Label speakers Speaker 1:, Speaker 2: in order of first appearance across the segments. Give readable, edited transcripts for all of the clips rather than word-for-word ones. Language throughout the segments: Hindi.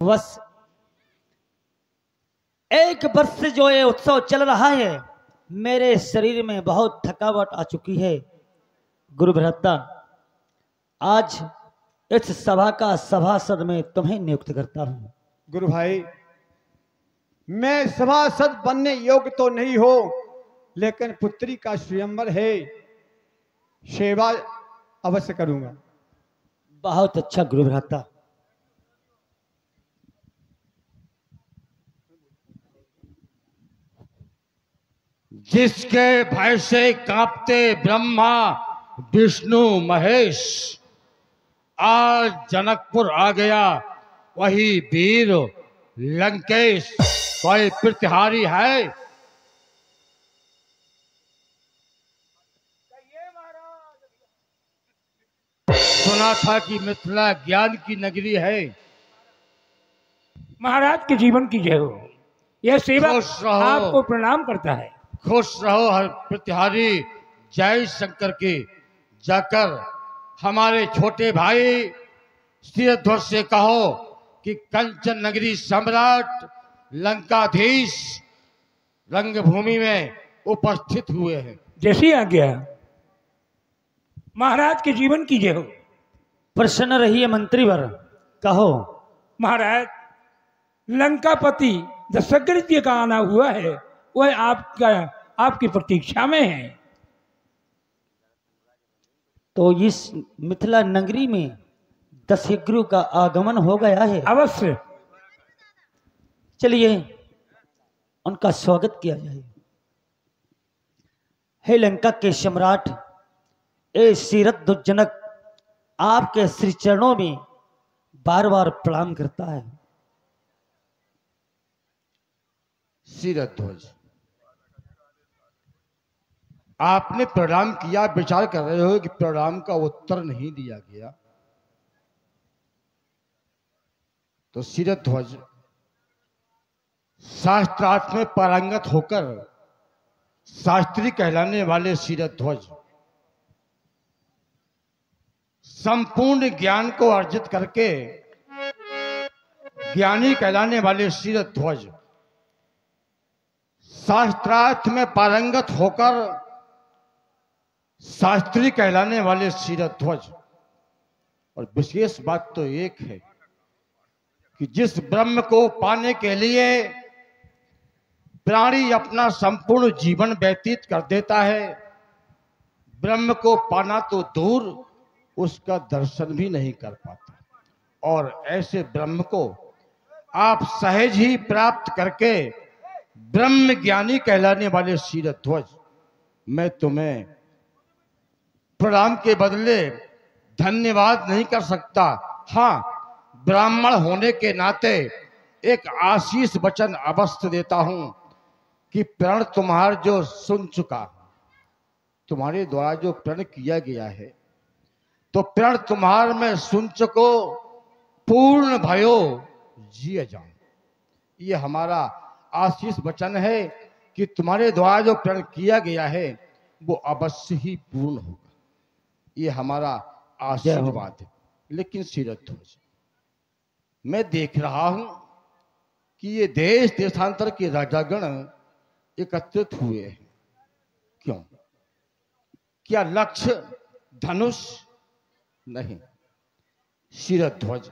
Speaker 1: बस एक वर्ष से जो ये उत्सव चल रहा है, मेरे शरीर में बहुत थकावट आ चुकी है। गुरु भ्राता, आज इस सभा का सभासद में तुम्हें नियुक्त करता हूं।
Speaker 2: गुरु भाई, मैं सभासद बनने योग्य तो नहीं हो, लेकिन पुत्री का स्वयंवर है, सेवा अवश्य करूंगा।
Speaker 1: बहुत अच्छा गुरु भ्राता।
Speaker 3: जिसके भय से कांपते ब्रह्मा विष्णु महेश, आज जनकपुर आ गया वही वीर लंकेश। कोई प्रतिहारी है? सुना था कि मिथिला ज्ञान की नगरी है।
Speaker 4: महाराज के जीवन की जय हो। यह सेवक
Speaker 3: खुश रहो।
Speaker 4: आपको प्रणाम करता है।
Speaker 3: खुश रहो हर प्रतिहारी। जय शंकर की। जाकर हमारे छोटे भाई सिरध्वज से कहो कि कंचन नगरी सम्राट लंकाधीश रंगभूमि में उपस्थित हुए हैं।
Speaker 4: जैसी आज्ञा। महाराज के जीवन की जय हो।
Speaker 1: प्रसन्न रहिए मंत्रीवर, कहो।
Speaker 4: महाराज, लंकापति दशरथ जी का आना हुआ है, वह आपकी प्रतीक्षा में है।
Speaker 1: तो इस मिथिला नगरी में दशरथ का आगमन हो गया है।
Speaker 4: अवश्य।
Speaker 1: चलिए उनका स्वागत किया जाए। हे लंका के सम्राट, ए सीरथ जनक, आपके श्री चरणों में बार बार प्रणाम करता है।
Speaker 3: सिरध्वज, आपने प्रणाम किया, विचार कर रहे हो कि प्रणाम का उत्तर नहीं दिया गया। तो सिरध्वज, शास्त्रार्थ में पारंगत होकर शास्त्री कहलाने वाले सिरध्वज, संपूर्ण ज्ञान को अर्जित करके ज्ञानी कहलाने वाले सिरध्वज, शास्त्रार्थ में पारंगत होकर शास्त्री कहलाने वाले सिरध्वज। और विशेष बात तो एक है कि जिस ब्रह्म को पाने के लिए प्राणी अपना संपूर्ण जीवन व्यतीत कर देता है, ब्रह्म को पाना तो दूर, उसका दर्शन भी नहीं कर पाता। और ऐसे ब्रह्म को आप सहज ही प्राप्त करके ब्रह्म ज्ञानी कहलाने वाले सिरध्वज, मैं तुम्हें प्रणाम के बदले धन्यवाद नहीं कर सकता। हाँ, ब्राह्मण होने के नाते एक आशीष वचन अवश्य देता हूं कि प्रण तुम्हार जो सुन चुका, तुम्हारे द्वारा जो प्रण किया गया है, तो प्रण तुम्हार में सुन चुको, पूर्ण भयो जिय जाऊं। ये हमारा आशीष वचन है कि तुम्हारे द्वारा जो प्रण किया गया है वो अवश्य ही पूर्ण होगा। ये हमारा आशीर्वाद है। लेकिन सिरध्वज, मैं देख रहा हूं कि ये देश देशांतर के राजागण एकत्रित हुए हैं। क्यों? क्या लक्ष्य धनुष? नहीं। सिरध्वज,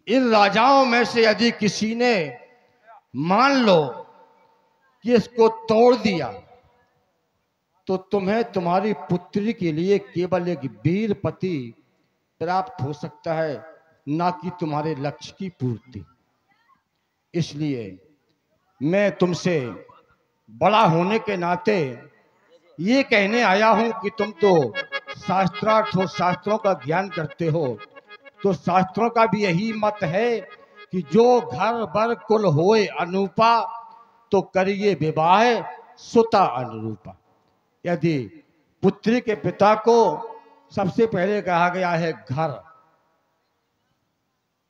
Speaker 3: इन राजाओं में से यदि किसी ने मान लो कि इसको तोड़ दिया, तो तुम्हें तुम्हारी पुत्री के लिए केवल एक वीर पति प्राप्त हो सकता है, ना कि तुम्हारे लक्ष्य की पूर्ति। इसलिए मैं तुमसे बड़ा होने के नाते ये कहने आया हूं कि तुम तो शास्त्रार्थ हो, शास्त्रों का ज्ञान करते हो, तो शास्त्रों का भी यही मत है कि जो घर बर कुल होए अनूपा, तो करिए विवाह सुता अनुरूपा। यदि पुत्री के पिता को सबसे पहले कहा गया है घर,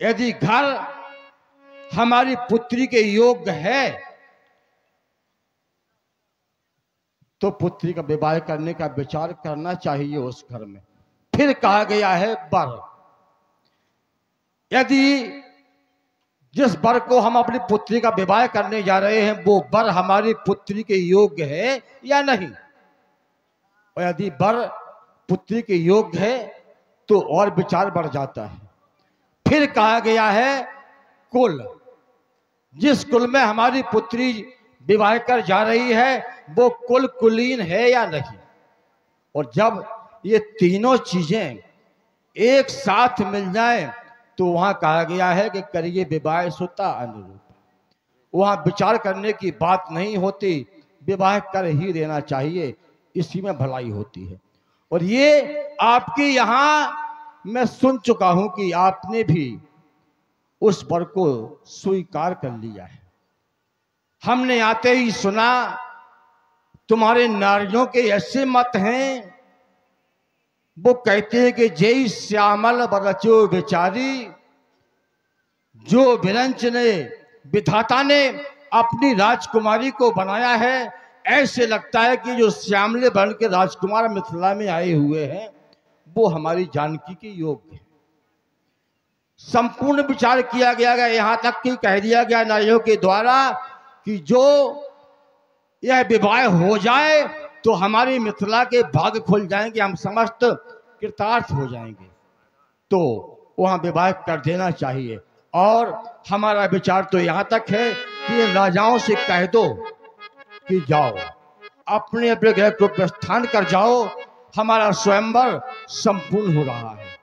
Speaker 3: यदि घर हमारी पुत्री के योग्य है, तो पुत्री का विवाह करने का विचार करना चाहिए उस घर में। फिर कहा गया है बर। यदि जिस वर को हम अपनी पुत्री का विवाह करने जा रहे हैं वो वर हमारी पुत्री के योग्य है या नहीं, और यदि वर पुत्री के योग्य है तो और विचार बढ़ जाता है। फिर कहा गया है कुल, जिस कुल में हमारी पुत्री विवाह कर जा रही है वो कुल कुलीन है या नहीं। और जब ये तीनों चीजें एक साथ मिल जाएं तो वहां कहा गया है कि करिए विवाह सुता अनुरूप। वहां विचार करने की बात नहीं होती, विवाह कर ही देना चाहिए, इसी में भलाई होती है। और ये आपके यहां मैं सुन चुका हूं कि आपने भी उस वर को स्वीकार कर लिया है। हमने आते ही सुना तुम्हारे नारियों के ऐसे मत हैं, वो कहते हैं कि जय श्यामल बरचो बेचारी, जो विरंच ने विधाता ने अपनी राजकुमारी को बनाया है, ऐसे लगता है कि जो श्यामले वर्ण के राजकुमार मिथिला में आए हुए हैं वो हमारी जानकी के योग्य है। संपूर्ण विचार किया गया, यहां तक कि कह दिया गया नारियों के द्वारा कि जो यह विवाह हो जाए तो हमारी मिथिला के भाग खुल जाएंगे, हम समस्त कृतार्थ हो जाएंगे, तो वहां विवाह कर देना चाहिए। और हमारा विचार तो यहां तक है कि राजाओं से कह दो कि जाओ अपने अपने गृह को प्रस्थान कर जाओ, हमारा स्वयंवर संपूर्ण हो रहा है।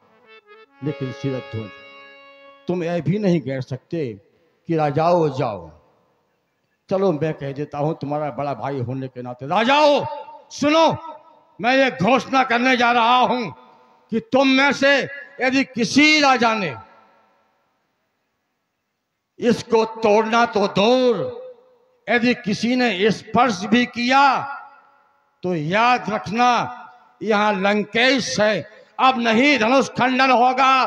Speaker 3: लेकिन शिरध्वज, तुम यह भी नहीं कह सकते कि राजाओं जाओ। चलो मैं कह देता हूं तुम्हारा बड़ा भाई होने के नाते। राजाओं सुनो, मैं ये घोषणा करने जा रहा हूं कि तुम में से यदि किसी राजा ने इसको तोड़ना तो दूर, यदि किसी ने स्पर्श भी किया तो याद रखना यहां लंकेश है। अब नहीं धनुष खंडन होगा,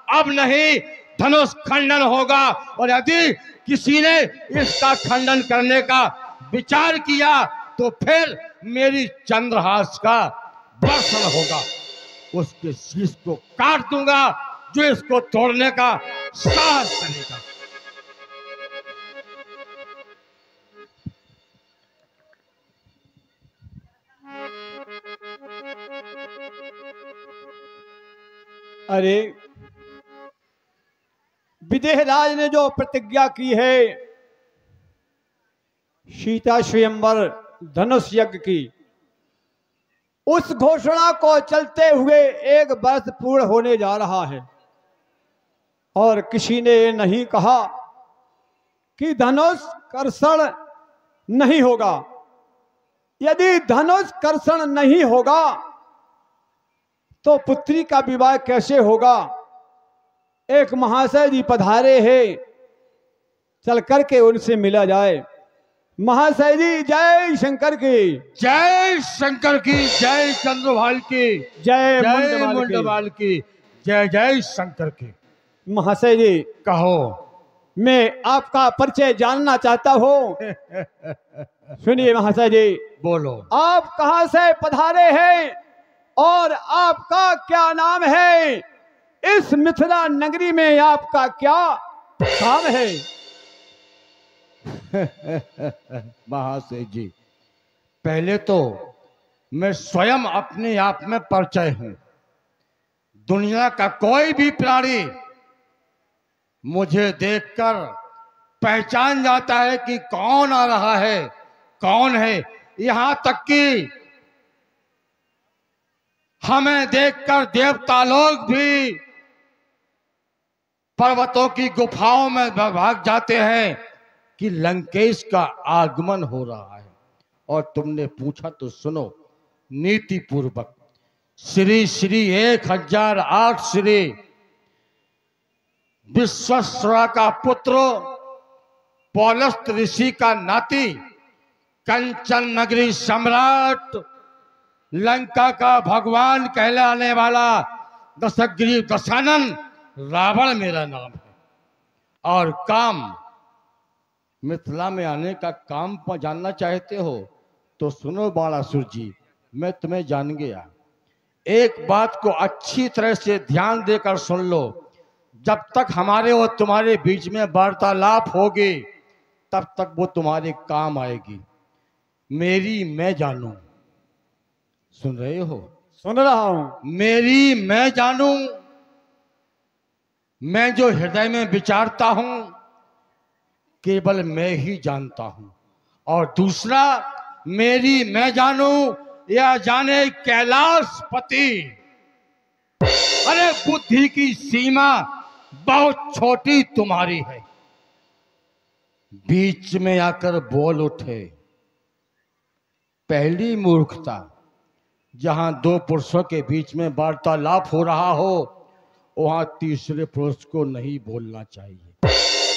Speaker 3: अब नहीं धनुष खंडन होगा। और यदि किसी ने इसका खंडन करने का विचार किया तो फिर मेरी चंद्रहास का वर्षण होगा, उसके शीश को काट दूंगा जो इसको तोड़ने का साहस करेगा।
Speaker 2: अरे विदेहराज ने जो प्रतिज्ञा की है सीता स्वयंवर धनुष यज्ञ की, उस घोषणा को चलते हुए 1 वर्ष पूर्ण होने जा रहा है और किसी ने ये नहीं कहा कि धनुष कर्षण नहीं होगा। यदि धनुष कर्षण नहीं होगा तो पुत्री का विवाह कैसे होगा। एक महाशय जी पधारे हैं, चल करके उनसे मिला जाए। महाशय जी जय शंकर की,
Speaker 3: जय शंकर की, जय चंद्रभाल की,
Speaker 2: जय
Speaker 3: मुंडवाल की, जय जय शंकर की।
Speaker 2: महाशय जी
Speaker 3: कहो।
Speaker 2: मैं आपका परिचय जानना चाहता हूँ। सुनिए महाशय जी,
Speaker 3: बोलो।
Speaker 2: आप कहाँ से पधारे हैं और आपका क्या नाम है? इस मिथिला नगरी में आपका क्या काम है?
Speaker 3: महाशय जी, पहले तो मैं स्वयं अपने आप में परिचय हूं। दुनिया का कोई भी प्राणी मुझे देखकर पहचान जाता है कि कौन आ रहा है, कौन है। यहां तक कि हमें देखकर देवता लोग भी पर्वतों की गुफाओं में भाग जाते हैं कि लंकेश का आगमन हो रहा है। और तुमने पूछा तो सुनो नीति पूर्वक। श्री श्री 1008 श्री विश्वश्रा का पुत्र, पौलस्त ऋषि का नाती, कंचन नगरी सम्राट, लंका का भगवान कहलाने वाला दशग्रीव दशानन रावण मेरा नाम है। और काम, मिथिला में आने का काम जानना चाहते हो तो सुनो बाणासुर जी, मैं तुम्हें जान गया। एक बात को अच्छी तरह से ध्यान देकर सुन लो। जब तक हमारे और तुम्हारे बीच में वार्तालाप होगी तब तक वो तुम्हारे काम आएगी। मेरी मैं जानूं, सुन रहे हो?
Speaker 2: सुन रहा हूं।
Speaker 3: मेरी मैं जानूं, मैं जो हृदय में विचारता हूं केवल मैं ही जानता हूं। और दूसरा, मेरी मैं जानूं या जाने कैलाशपति। अरे बुद्धि की सीमा बहुत छोटी तुम्हारी है, बीच में आकर बोल उठे। पहली मूर्खता, जहां दो पुरुषों के बीच में वार्तालाप हो रहा हो वहां तीसरे पुरुष को नहीं बोलना चाहिए,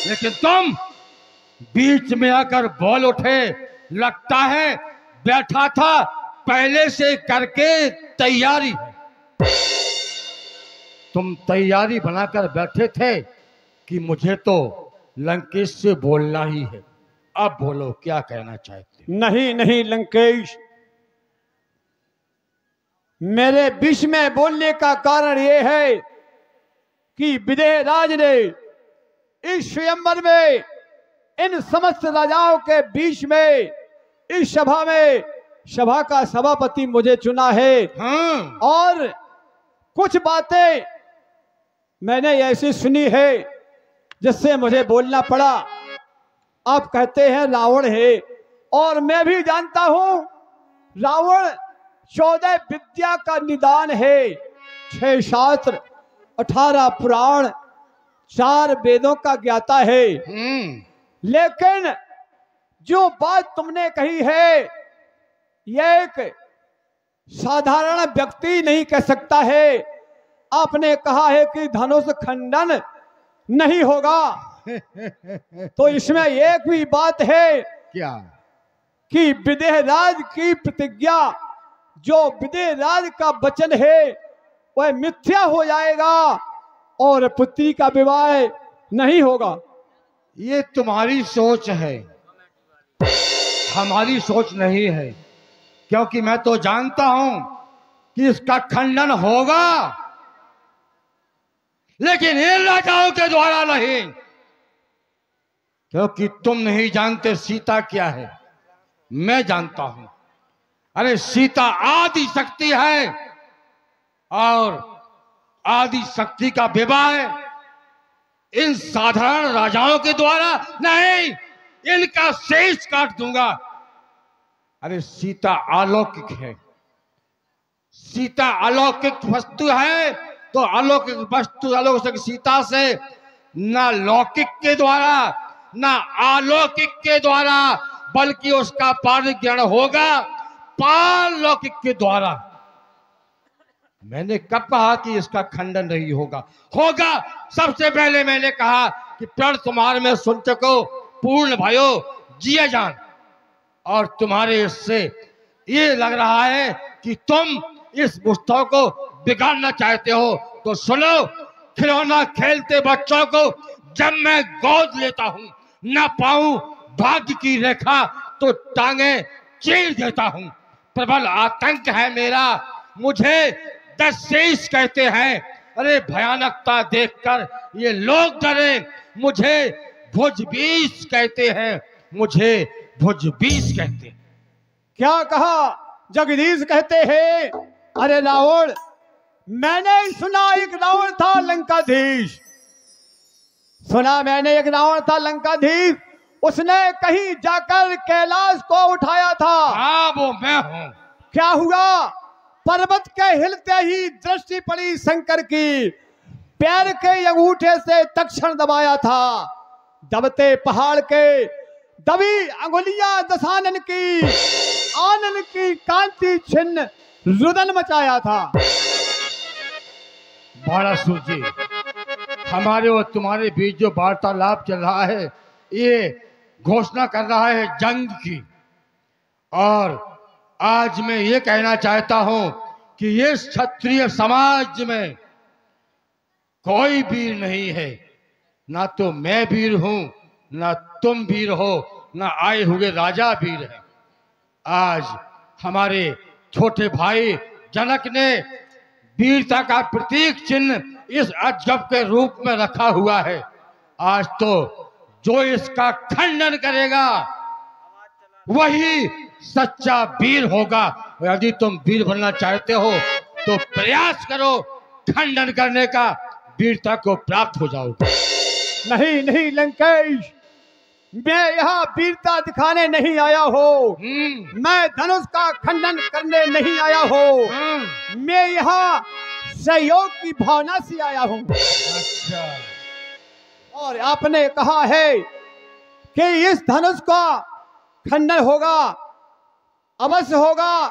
Speaker 3: लेकिन तुम बीच में आकर बोल उठे। लगता है बैठा था पहले से करके तैयारी है। तुम तैयारी बनाकर बैठे थे कि मुझे तो लंकेश से बोलना ही है। अब बोलो, क्या कहना चाहते?
Speaker 2: नहीं नहीं लंकेश, मेरे बीच में बोलने का कारण यह है कि विदेह राज ने इस स्वयंवर में इन समस्त राजाओं के बीच में इस सभा में सभा का सभापति मुझे चुना है।
Speaker 3: हाँ।
Speaker 2: और कुछ बातें मैंने ऐसी सुनी है जिससे मुझे बोलना पड़ा। आप कहते हैं रावण है, और मैं भी जानता हूं रावण 14 विद्या का निदान है, 6 शास्त्र, 18 पुराण, 4 वेदों का ज्ञाता है। लेकिन जो बात तुमने कही है यह एक साधारण व्यक्ति नहीं कह सकता है। आपने कहा है कि धनुष खंडन नहीं होगा, तो इसमें एक भी बात है
Speaker 3: क्या?
Speaker 2: कि विदेह राज की प्रतिज्ञा, जो विदेह राज का वचन है वह मिथ्या हो जाएगा और पुत्री का विवाह नहीं होगा।
Speaker 3: ये तुम्हारी सोच है, हमारी सोच नहीं है, क्योंकि मैं तो जानता हूं कि इसका खंडन होगा, लेकिन इन राजाओं के द्वारा नहीं, क्योंकि तुम नहीं जानते सीता क्या है, मैं जानता हूं। अरे सीता आदि शक्ति है, और आदि शक्ति का विवाह इन साधारण राजाओं के द्वारा नहीं, इनका शेष काट दूंगा। अरे सीता अलौकिक है, सीता अलौकिक वस्तु है, तो अलौकिक वस्तु अलौकिक सीता से ना लौकिक के द्वारा ना अलौकिक के द्वारा, बल्कि उसका पारिग्रहण होगा पारलौकिक के द्वारा। मैंने कब कहा कि इसका खंडन नहीं होगा? होगा। सबसे पहले मैंने कहा कि प्रण तुम्हारे में सुन चको पूर्ण भयो जिया जान, और तुम्हारे इससे ये लग रहा है कि तुम इस उत्सव को बिगाड़ना चाहते हो। तो सुनो, खिलौना खेलते बच्चों को जब मैं गोद लेता हूं, न पाऊं भाग्य की रेखा तो टांगे चीर देता हूं। प्रबल आतंक है मेरा, मुझे दशेष कहते हैं। अरे भयानकता देखकर ये लोग डरे, मुझे भुजबीस कहते हैं, मुझे भुजबीस कहते हैं।
Speaker 2: क्या कहा? जगदीश कहते हैं। अरे रावण, मैंने सुना एक रावण था लंकाधीश, सुना मैंने एक रावण था लंकाधीश, उसने कहीं जाकर कैलाश को उठाया था।
Speaker 3: हाँ, वो मैं हूं।
Speaker 2: क्या हुआ? पर्वत के हिलते ही दृष्टि पड़ी शंकर की, पैर के अंगूठे से तक्षण दबाया था। दबते पहाड़ के दबी अंगुलियां दशानन की, आनन की कांति छिन्न रुदन मचाया था।
Speaker 3: बाणासुर जी, हमारे और तुम्हारे बीच जो वार्तालाप चल रहा है ये घोषणा कर रहा है जंग की। और आज मैं ये कहना चाहता हूं कि ये क्षत्रिय समाज में कोई वीर नहीं है, ना तो मैं वीर हूं, ना तुम वीर हो, ना आए हुए राजा वीर हैं। आज हमारे छोटे भाई जनक ने वीरता का प्रतीक चिन्ह इस अजब के रूप में रखा हुआ है। आज तो जो इसका खंडन करेगा वही सच्चा वीर होगा। यदि तुम वीर बनना चाहते हो तो प्रयास करो, खंडन करने का, वीरता को प्राप्त हो जाओगे।
Speaker 2: नहीं नहीं लंकेश, मैं यहाँ वीरता दिखाने नहीं आया हो, मैं धनुष का खंडन करने नहीं आया हो, मैं यहाँ सहयोग की भावना से आया हूँ।
Speaker 3: अच्छा।
Speaker 2: और आपने कहा है कि इस धनुष का खंडन होगा, अवश्य होगा।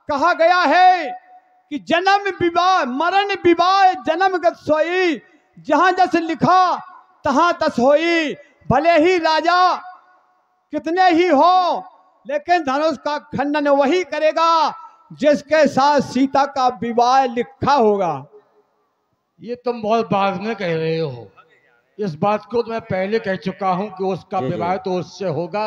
Speaker 2: कहा गया है कि जन्म विवाह मरण विवाह जन्मगत सोई, जहां जस लिखा तहां तस होई। भले ही राजा कितने ही हो, लेकिन धनुष का खंडन वही करेगा जिसके साथ सीता का विवाह लिखा होगा।
Speaker 3: ये तुम बहुत बाद में कह रहे हो, इस बात को तो मैं पहले कह चुका हूं कि उसका विवाह तो उससे होगा।